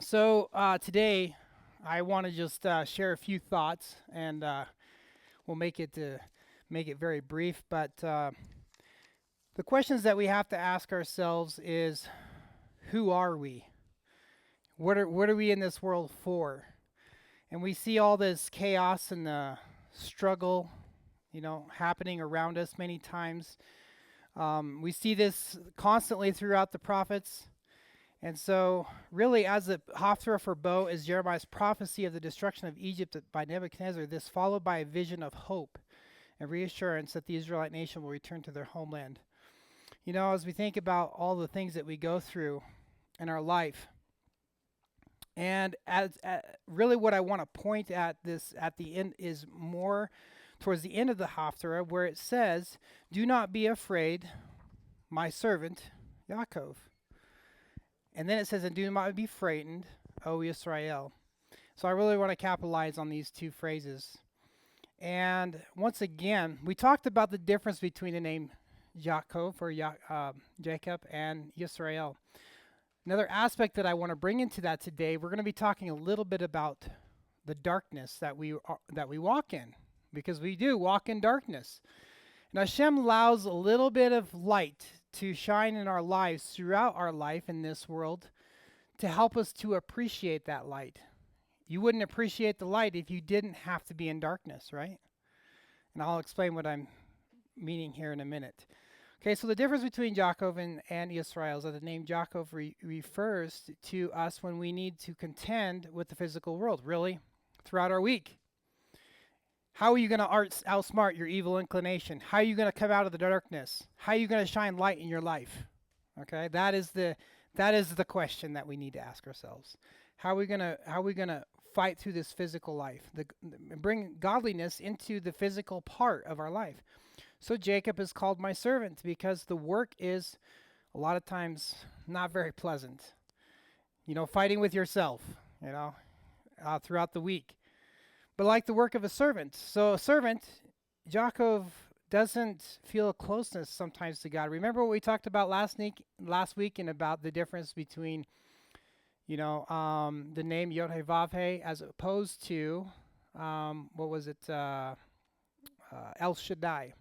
Today I want to just share a few thoughts, and we'll make it very brief. But the questions that we have to ask ourselves is, who are we? What are we in this world for? And we see all this chaos and struggle, happening around us many times. We see this constantly throughout the prophets. And so, really, as the Haftarah for bow is Jeremiah's prophecy of the destruction of Egypt by Nebuchadnezzar, this followed by a vision of hope and reassurance that the Israelite nation will return to their homeland. As we think about all the things that we go through in our life, and really what I want to point at this at the end is more towards the end of the Haftarah, where it says, "Do not be afraid, my servant Yaakov." And then it says, "And do not be frightened, O Israel." So I really want to capitalize on these two phrases. And once again, we talked about the difference between the name Jacob or Jacob and Israel. Another aspect that I want to bring into that today, we're going to be talking a little bit about the darkness that we walk in, because we do walk in darkness. And Hashem allows a little bit of light to shine in our lives throughout our life in this world to help us to appreciate that light. You wouldn't appreciate the light if you didn't have to be in darkness, right? And I'll explain what I'm meaning here in a minute. Okay, so the difference between Jacob and Israel is that the name Jacob refers to us when we need to contend with the physical world, really, throughout our week. How are you going to outsmart your evil inclination? How are you going to come out of the darkness? How are you going to shine light in your life? Okay, that is the question that we need to ask ourselves. How are we going to fight through this physical life? Bring godliness into the physical part of our life. So Jacob is called my servant because the work is a lot of times not very pleasant. Fighting with yourself, throughout the week. But like the work of a servant. So a servant, Jacob doesn't feel a closeness sometimes to God. Remember what we talked about last week and about the difference between, the name Yod-Heh-Vav-Heh as opposed to, El Shaddai.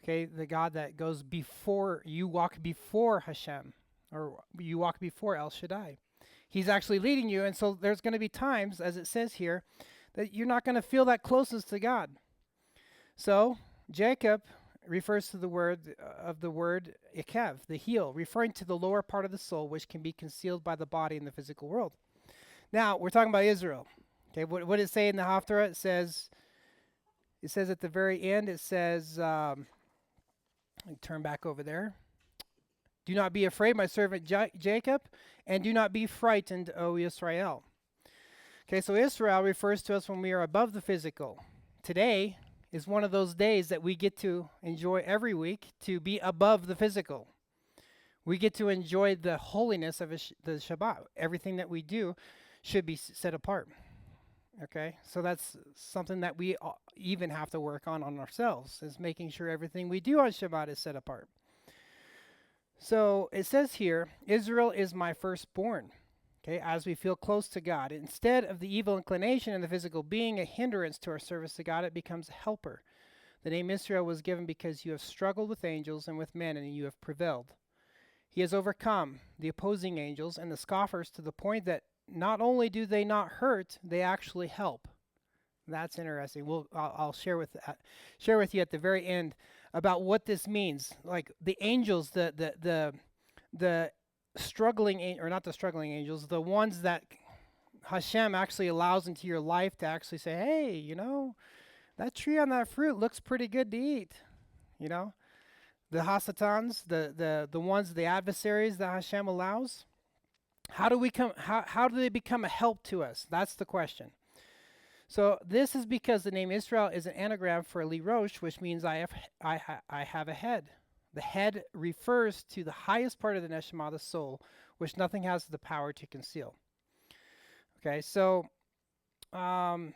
Okay, the God that goes before, you walk before Hashem, or you walk before El Shaddai. He's actually leading you, and so there's going to be times, as it says here, that you're not going to feel that closeness to God. So Jacob refers to the word ikev, the heel, referring to the lower part of the soul, which can be concealed by the body in the physical world. Now we're talking about Israel. Okay, what does it say in the Haftarah? It says at the very end, it says, let me turn back over there. Do not be afraid, my servant Jacob, and do not be frightened, O Israel. Okay, so Israel refers to us when we are above the physical. Today is one of those days that we get to enjoy every week to be above the physical. We get to enjoy the holiness of the Shabbat. Everything that we do should be set apart. Okay, so that's something that we even have to work on ourselves, is making sure everything we do on Shabbat is set apart. So it says here, Israel is my firstborn. Okay, as we feel close to God. Instead of the evil inclination in the physical being a hindrance to our service to God, it becomes a helper. The name Israel was given because you have struggled with angels and with men, and you have prevailed. He has overcome the opposing angels and the scoffers to the point that not only do they not hurt, they actually help. That's interesting. I'll share with you at the very end about what this means. Like the angels, the struggling, or not the struggling angels, the ones that Hashem actually allows into your life to actually say, hey, that tree on that fruit looks pretty good to eat. The Hasatans, the ones, the adversaries that Hashem allows. How do they become a help to us? That's the question. So this is because the name Israel is an anagram for Lirosh, which means I have a head. The head refers to the highest part of the neshama, the soul, which nothing has the power to conceal. Okay, so now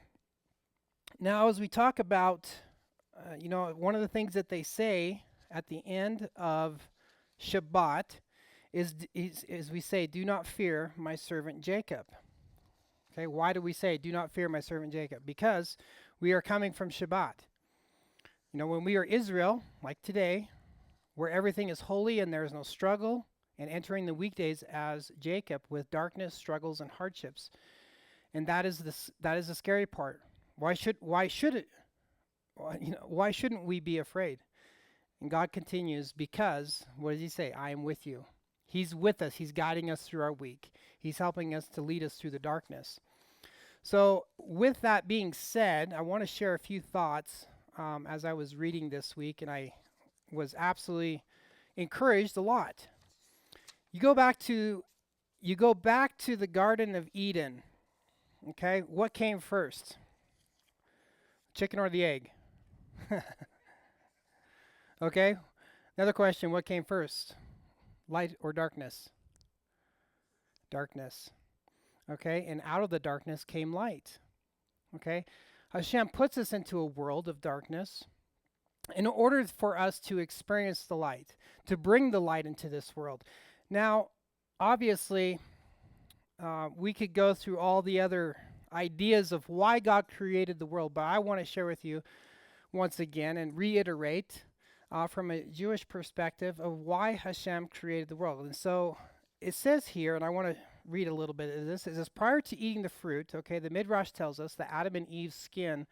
as we talk about, one of the things that they say at the end of Shabbat is we say, do not fear my servant Jacob. Okay, why do we say, do not fear my servant Jacob? Because we are coming from Shabbat. You know, when we are Israel, like today, where everything is holy and there is no struggle, and entering the weekdays as Jacob with darkness, struggles, and hardships. And that is the scary part. Why shouldn't we be afraid? And God continues, because, what does he say? I am with you. He's with us. He's guiding us through our week. He's helping us to lead us through the darkness. So with that being said, I want to share a few thoughts as I was reading this week, and I was absolutely encouraged a lot. You go back to the Garden of Eden. Okay, what came first? Chicken or the egg? Okay, another question, what came first? Light or darkness? Darkness. Okay, and out of the darkness came light. Okay, Hashem puts us into a world of darkness in order for us to experience the light, to bring the light into this world. Now, obviously, we could go through all the other ideas of why God created the world, but I want to share with you once again and reiterate from a Jewish perspective of why Hashem created the world. And so it says here, and I want to read a little bit of this. It says, prior to eating the fruit, okay, the Midrash tells us that Adam and Eve's skin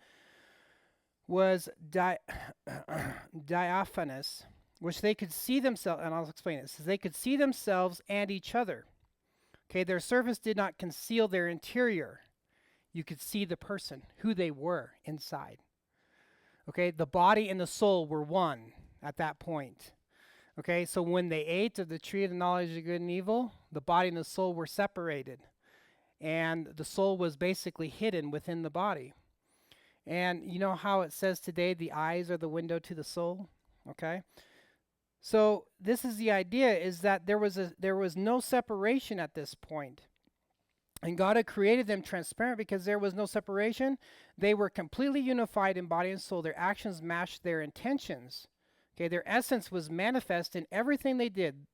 was diaphanous, which they could see themselves, and I'll explain it. It says they could see themselves and each other. Okay, their surface did not conceal their interior. You could see the person, who they were inside. Okay, the body and the soul were one at that point. Okay, so when they ate of the tree of the knowledge of good and evil, the body and the soul were separated. And the soul was basically hidden within the body. And you know how it says today, the eyes are the window to the soul? Okay? So this is the idea, is that there was no separation at this point. And God had created them transparent because there was no separation. They were completely unified in body and soul. Their actions matched their intentions. Okay, their essence was manifest in everything they did.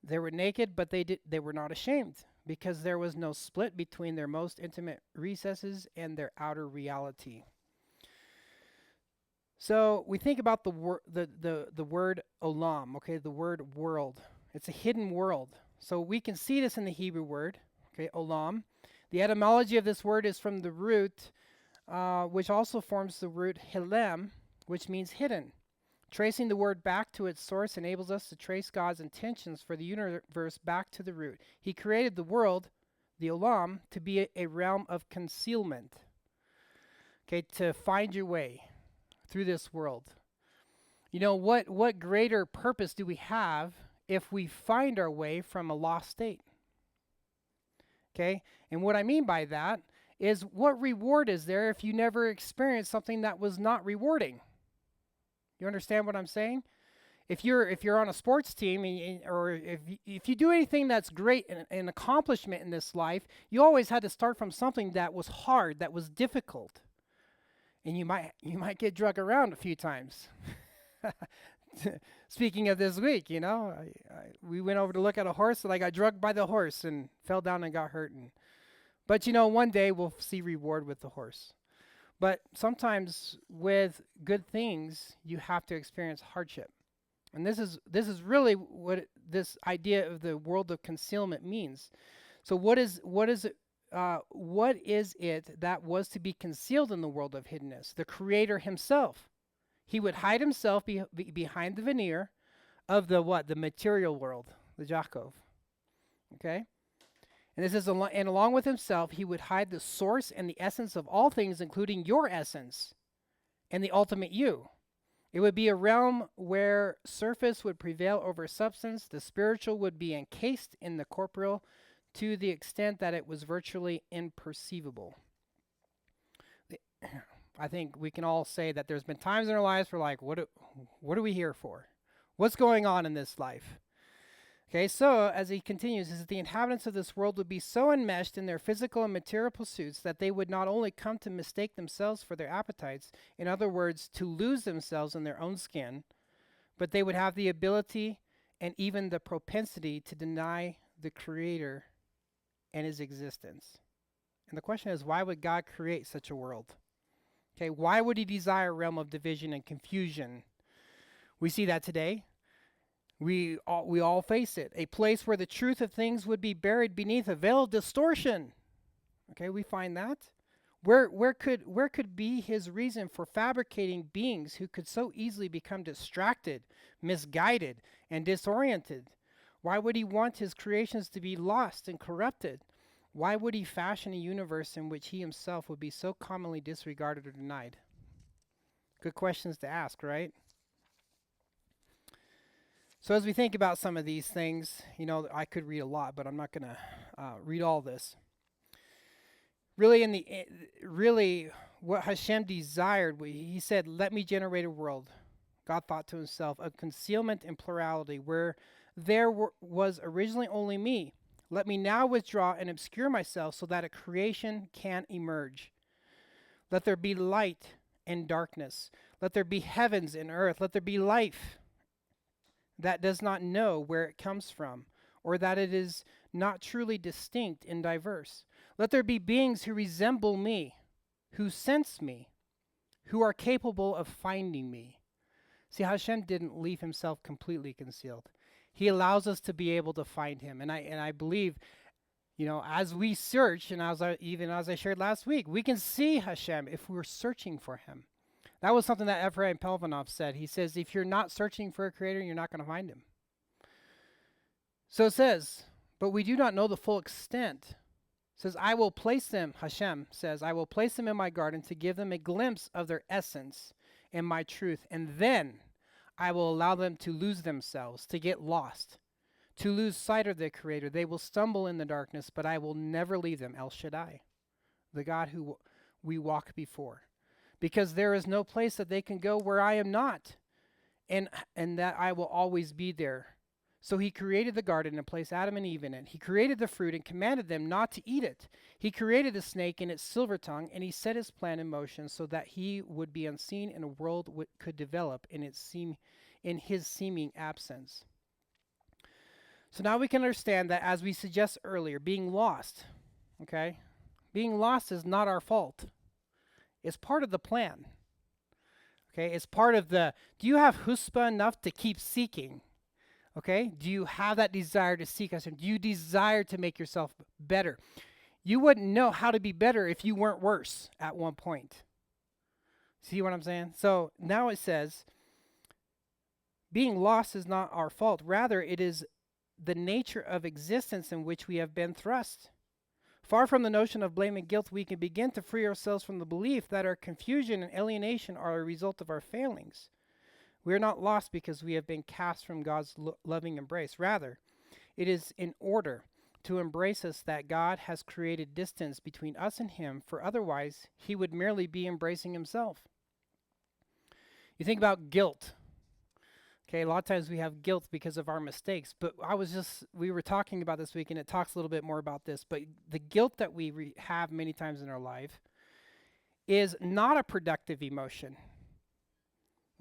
They were naked, but they were not ashamed because there was no split between their most intimate recesses and their outer reality. So we think about the word olam, okay, the word world. It's a hidden world. So we can see this in the Hebrew word, okay, olam. The etymology of this word is from the root, which also forms the root hilem, which means hidden. Tracing the word back to its source enables us to trace God's intentions for the universe back to the root. He created the world, the olam, to be a realm of concealment, okay, to find your way through this world. You know, what greater purpose do we have if we find our way from a lost state? Okay, and what I mean by that is, what reward is there if you never experienced something that was not rewarding? You understand what I'm saying? If you're on a sports team, or if you do anything that's great, an accomplishment in this life, you always had to start from something that was hard, that was difficult. And you might get drug around a few times. Speaking of this week, you know, we went over to look at a horse, and I got drugged by the horse and fell down and got hurt. But you know, one day we'll see reward with the horse. But sometimes with good things, you have to experience hardship. And this is really what this idea of the world of concealment means. So what is it that was to be concealed in the world of hiddenness? The Creator himself. He would hide himself behind the veneer of the material world, the Jacob. Okay? And this is and along with himself, he would hide the source and the essence of all things, including your essence and the ultimate you. It would be a realm where surface would prevail over substance. The spiritual would be encased in the corporeal to the extent that it was virtually imperceivable. I think we can all say that there's been times in our lives where, like, what are we here for? What's going on in this life? Okay, so as he continues, is that the inhabitants of this world would be so enmeshed in their physical and material pursuits that they would not only come to mistake themselves for their appetites, in other words, to lose themselves in their own skin, but they would have the ability and even the propensity to deny the Creator and his existence. And the question is, why would God create such a world? Okay, why would he desire a realm of division and confusion? We see that today. We all face it. A place where the truth of things would be buried beneath a veil of distortion. Okay, we find that. Where could be his reason for fabricating beings who could so easily become distracted, misguided, and disoriented? Why would he want his creations to be lost and corrupted? Why would he fashion a universe in which he himself would be so commonly disregarded or denied? Good questions to ask, right? So as we think about some of these things, I could read a lot, but I'm not going to read all this. Really, what Hashem desired, he said, "Let me generate a world." God thought to himself, of concealment and plurality, where there was originally only me. Let me now withdraw and obscure myself so that a creation can emerge. Let there be light and darkness. Let there be heavens and earth. Let there be life that does not know where it comes from, or that it is not truly distinct and diverse. Let there be beings who resemble me, who sense me, who are capable of finding me. See, Hashem didn't leave himself completely concealed. He allows us to be able to find him. And I believe, as we search, and as I shared last week, we can see Hashem if we're searching for him. That was something that Ephraim Pelvanov said. He says, if you're not searching for a creator, you're not going to find him. So it says, but we do not know the full extent. It says, I will place them, Hashem says, I will place them in my garden to give them a glimpse of their essence and my truth. And then I will allow them to lose themselves, to get lost, to lose sight of their creator. They will stumble in the darkness, but I will never leave them, El Shaddai, the God who we walk before. Because there is no place that they can go where I am not, and that I will always be there. So he created the garden and placed Adam and Eve in it. He created the fruit and commanded them not to eat it. He created the snake and its silver tongue, and he set his plan in motion so that he would be unseen and a world could develop in his seeming absence. So now we can understand that, as we suggested earlier, being lost is not our fault. It's part of the plan. Okay, it's part of do you have chutzpah enough to keep seeking? Okay, do you have that desire to seek us? Do you desire to make yourself better? You wouldn't know how to be better if you weren't worse at one point. See what I'm saying? So now it says, being lost is not our fault. Rather, it is the nature of existence in which we have been thrust. Far from the notion of blame and guilt, we can begin to free ourselves from the belief that our confusion and alienation are a result of our failings. We are not lost because we have been cast from God's loving embrace. Rather, it is in order to embrace us that God has created distance between us and him, for otherwise he would merely be embracing himself. You think about guilt. Okay, a lot of times we have guilt because of our mistakes, but we were talking about this week, and it talks a little bit more about this, but the guilt that we have many times in our life is not a productive emotion.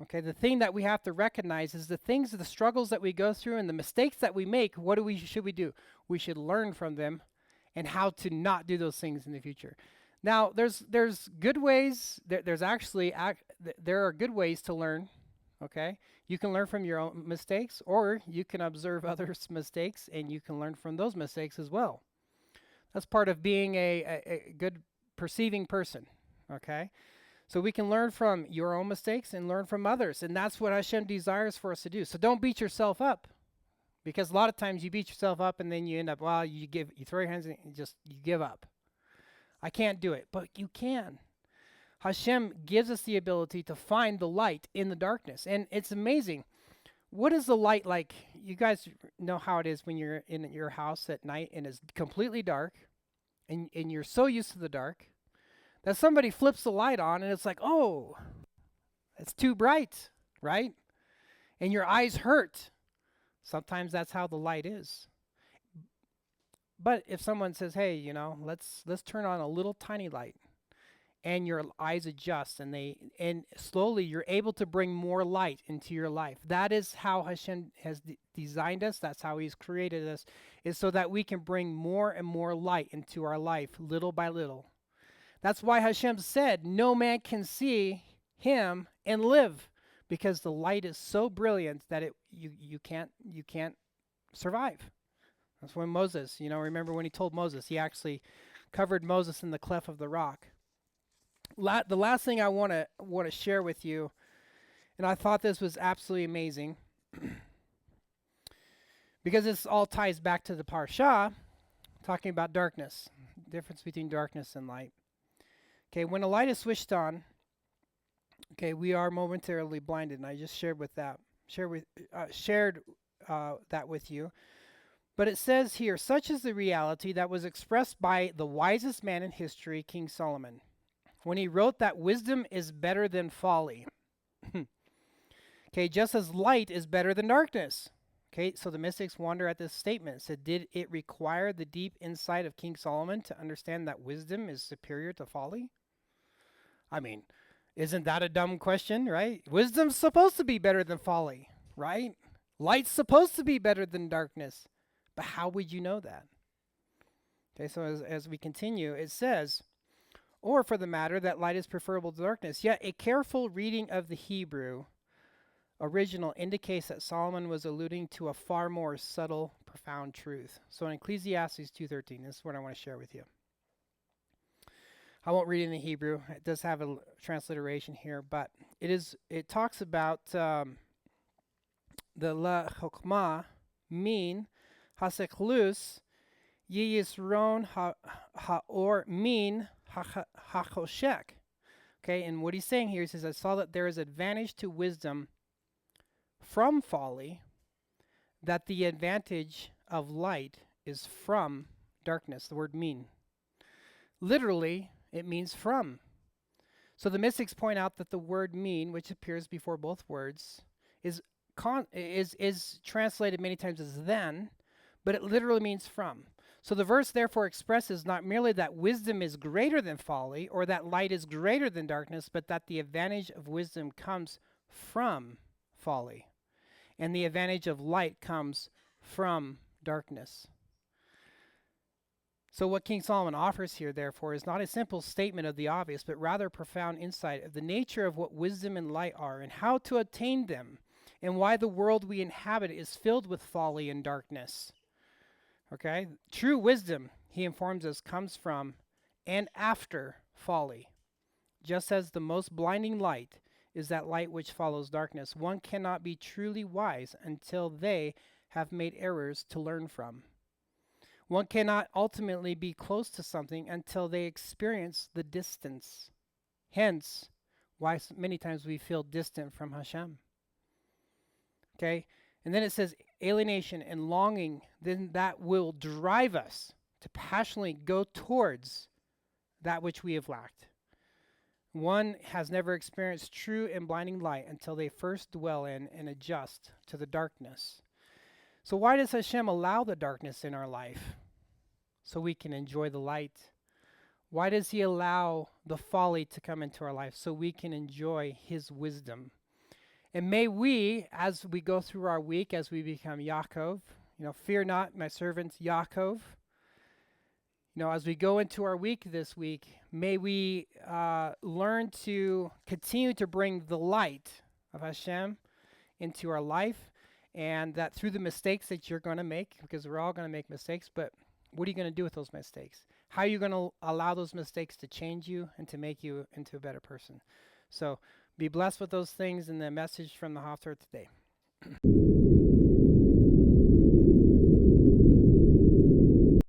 Okay, the thing that we have to recognize is the struggles that we go through and the mistakes that we make, should we do? We should learn from them and how to not do those things in the future. Now, there's good ways, there are good ways to learn, okay? You can learn from your own mistakes, or you can observe others' mistakes and you can learn from those mistakes as well. That's part of being a good perceiving person, okay? So we can learn from your own mistakes and learn from others, and that's what Hashem desires for us to do. So don't beat yourself up, because a lot of times you beat yourself up and then you end up, you throw your hands in and you give up. I can't do it, but you can. Hashem gives us the ability to find the light in the darkness, and it's amazing. What is the light like? You guys know how it is when you're in your house at night and it's completely dark, and you're so used to the dark that somebody flips the light on and it's like, oh, it's too bright, right? And your eyes hurt. Sometimes that's how the light is. But if someone says, hey, let's turn on a little tiny light, and your eyes adjust, and slowly you're able to bring more light into your life. That is how Hashem has designed us. That's how He's created us, is so that we can bring more and more light into our life, little by little. That's why Hashem said, no man can see Him and live, because the light is so brilliant that you can't survive. That's when Moses, remember when He told Moses, He actually covered Moses in the cleft of the rock. The last thing I want to share with you, and I thought this was absolutely amazing, because this all ties back to the Parsha, talking about darkness, difference between darkness and light. Okay, when a light is switched on, okay, we are momentarily blinded, and I just shared that with you. But it says here, such is the reality that was expressed by the wisest man in history, King Solomon, when he wrote that wisdom is better than folly. Okay, just as light is better than darkness. Okay, so the mystics wonder at this statement. So did it require the deep insight of King Solomon to understand that wisdom is superior to folly? I mean, isn't that a dumb question, right? Wisdom's supposed to be better than folly, right? Light's supposed to be better than darkness. But how would you know that? Okay, so as we continue, it says, or for the matter, that light is preferable to darkness. Yet a careful reading of the Hebrew original indicates that Solomon was alluding to a far more subtle, profound truth. So in Ecclesiastes 2:13, this is what I want to share with you. I won't read it in the Hebrew. It does have a transliteration here, but it talks about the la chokmah mean haseklus yisron haor min hachoshek. Okay, and what he's saying here, he says, I saw that there is advantage to wisdom from folly, that the advantage of light is from darkness. The word mean. Literally, it means from. So the mystics point out that the word mean, which appears before both words, is translated many times as then, but it literally means from. So the verse therefore expresses not merely that wisdom is greater than folly, or that light is greater than darkness, but that the advantage of wisdom comes from folly, and the advantage of light comes from darkness. So what King Solomon offers here, therefore, is not a simple statement of the obvious, but rather a profound insight of the nature of what wisdom and light are, and how to attain them, and why the world we inhabit is filled with folly and darkness. Okay? True wisdom, he informs us, comes from and after folly. Just as the most blinding light is that light which follows darkness, one cannot be truly wise until they have made errors to learn from. One cannot ultimately be close to something until they experience the distance. Hence, why many times we feel distant from Hashem. Okay? And then it says alienation and longing, then that will drive us to passionately go towards that which we have lacked. One has never experienced true and blinding light until they first dwell in and adjust to the darkness. So why does Hashem allow the darkness in our life? So we can enjoy the light. Why does He allow the folly to come into our life? So we can enjoy His wisdom. And may we, as we go through our week, as we become Yaakov, fear not, my servant Yaakov. As we go into our week this week, may we learn to continue to bring the light of Hashem into our life, and that through the mistakes that you're going to make, because we're all going to make mistakes, but what are you going to do with those mistakes? How are you going to allow those mistakes to change you and to make you into a better person? So be blessed with those things in the message from the Haftorah today.